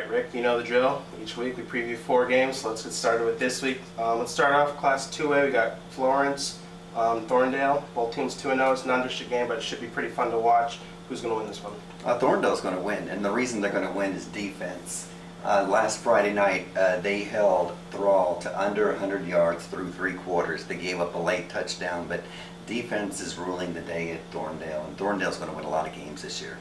Alright, Rick, you know the drill. Each week we preview 4 games, so let's get started with this week. Let's start off Class 2A. We got Florence Thorndale. Both teams 2-0. It's a non-district game, but it should be pretty fun to watch. Who's going to win this one? Thorndale's going to win, and the reason they're going to win is defense. Last Friday night, they held Thrall to under 100 yards through 3 quarters. They gave up a late touchdown, but defense is ruling the day at Thorndale, and Thorndale's going to win a lot of games this year.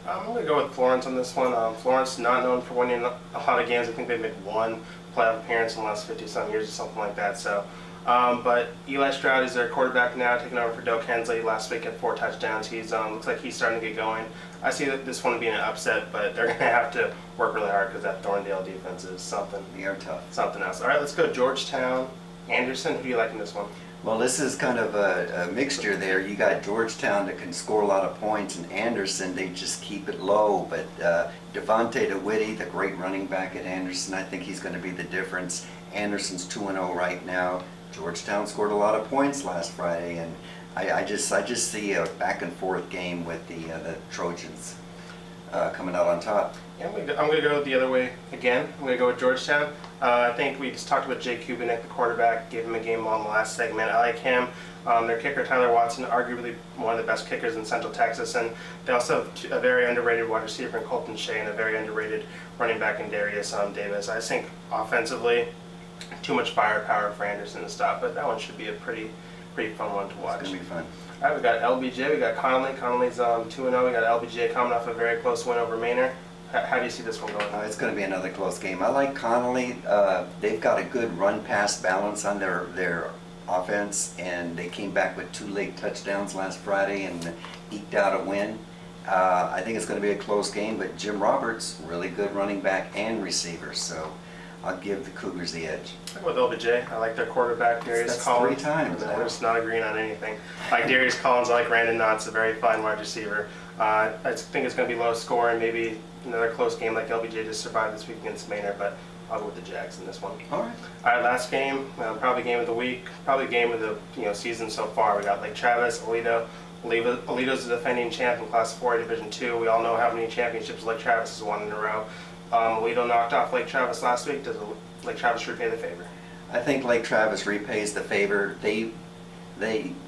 I'm going to go with Florence on this one. Florence not known for winning a lot of games. I think they've made 1 playoff appearance in the last 50-some years or something like that. So, but Eli Stroud is their quarterback now, taking over for Doak Hensley. Last week had 4 touchdowns. He's looks like he's starting to get going. I see that this one being an upset, but they're going to have to work really hard because that Thorndale defense is something. They are tough. Something else. All right, let's go Georgetown Anderson. Who do you like in this one? Well, this is kind of a mixture there. You got Georgetown that can score a lot of points, and Anderson, they just keep it low. But Devontae DeWitty, the great running back at Anderson, I think he's going to be the difference. Anderson's 2-0 right now. Georgetown scored a lot of points last Friday, and I just see a back and forth game with the Trojans coming out on top. Yeah, I'm going to go the other way again. I'm going to go with Georgetown. I think we just talked about Jay Kubinik, the quarterback, gave him a game on the last segment. I like him. Their kicker, Tyler Watson, arguably one of the best kickers in Central Texas. And they also have a very underrated wide receiver in Colton Shea and a very underrated running back in Darius Davis. I think offensively, too much firepower for Anderson to stop, but that one should be a pretty fun one to watch. It's going to be fun. All right, we got LBJ, we got Connolly. Connolly's 2-0. We got LBJ coming off a very close win over Manor. How do you see this one going? It's going to be another close game. I like Connolly. They've got a good run-pass balance on their offense, and they came back with 2 late touchdowns last Friday and eked out a win. I think it's going to be a close game, but Jim Roberts, really good running back and receiver, so I'll give the Cougars the edge. I'll go with LBJ. I like their quarterback, Darius Collins. 3 times. We're just not agreeing on anything. I like Darius Collins, I like Brandon Knotts, a very fine wide receiver. I think it's going to be low scoring, maybe another close game like LBJ just survived this week against Manor, but I'll go with the Jags in this one. All right. All right, last game, probably game of the week, probably game of the season so far. We got Lake Travis, Aledo. Aledo's the defending champ in Class 4 Division 2. We all know how many championships Lake Travis has won in a row. Aledo knocked off Lake Travis last week. Does Lake Travis repay the favor? I think Lake Travis repays the favor. They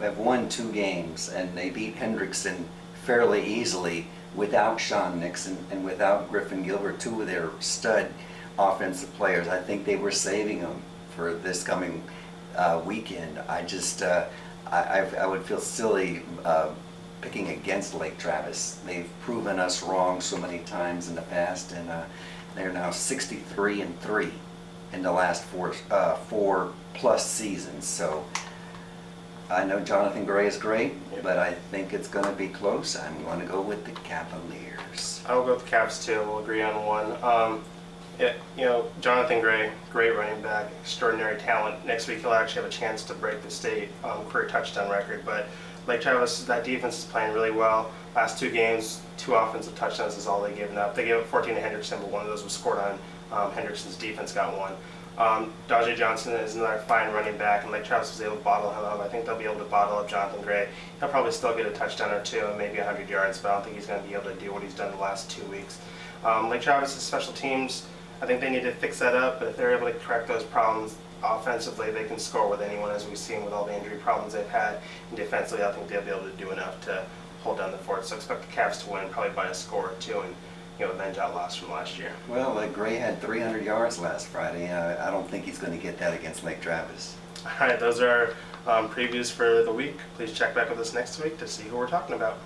have won 2 games, and they beat Hendrickson fairly easily without Sean Nixon and without Griffin Gilbert, 2 of their stud offensive players. I think they were saving them for this coming weekend. I would feel silly picking against Lake Travis. They've proven us wrong so many times in the past, and they're now 63-3 in the last 4 plus seasons. So I know Jonathan Gray is great, but I think it's going to be close. I'm going to go with the Cavaliers. I'll go with the Cavs too. We'll agree on one. Jonathan Gray, great running back, extraordinary talent. Next week he'll actually have a chance to break the state career touchdown record. But Lake Travis, that defense is playing really well. Last 2 games, 2 offensive touchdowns is all they've given up. They gave up 14 to Hendrickson, but one of those was scored on Hendrickson's defense got 1. Dajay Johnson is another fine running back, and Lake Travis was able to bottle him up. I think they'll be able to bottle up Jonathan Gray. He'll probably still get a touchdown or 2 and maybe 100 yards, but I don't think he's going to be able to do what he's done the last 2 weeks. Lake Travis's special teams, I think they need to fix that up, but if they're able to correct those problems offensively, they can score with anyone, as we've seen with all the injury problems they've had. And defensively, I think they'll be able to do enough to hold down the fort. So expect the Cavs to win, probably by a score or 2, and avenge that loss from last year. Well, Gray had 300 yards last Friday. I don't think he's going to get that against Lake Travis. All right, those are our previews for the week. Please check back with us next week to see who we're talking about.